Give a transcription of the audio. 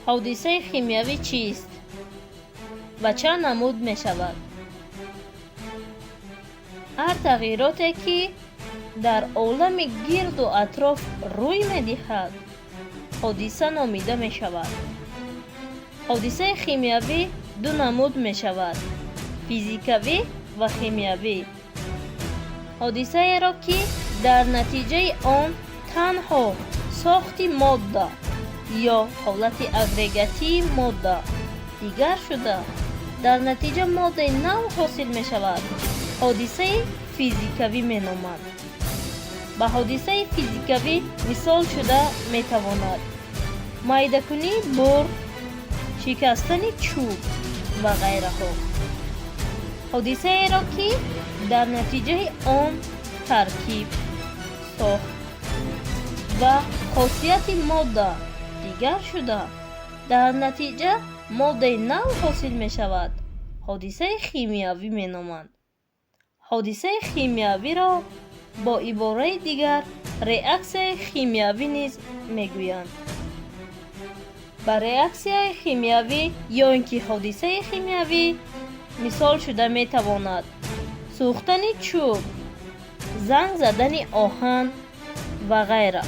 ҳодисаи химиявӣ чист ва чанд намуд мешавад? ҳар тағйироте ки дар олами гирду атроф рӯй медиҳад ҳодиса номида мешавад. ҳодисаи химиявӣ ду намуд мешавад: физикавӣ ва химиявӣ. ҳодисаеро ки дар натиҷаи он танҳо сохти модда ё ҳолати агрегатии модда дигар шуда дар натиҷа моддаи нав ҳосил мешавад, ҳодисаи физикавӣ меноманд. ба ҳодисаи физикавӣ мисол шуда метавонад майдакунии бур, шикастани чӯб ва ғайраҳо. ҳодисаеро ки дар натиҷаи он таркиб, сохт ва хосияти модда дигар шуда дар натиҷа моддаи нав ҳосил мешавад, ҳодисаи химиявӣ меноманд. ҳодисаи химиявиро бо ибораи дигар реаксияи химиявӣ низ мегӯянд. ба реаксияи химиявӣ ё ин ки ҳодисаи химиявӣ мисол шуда метавонад сӯхтани чӯб, занг задани оҳан ва ғайра.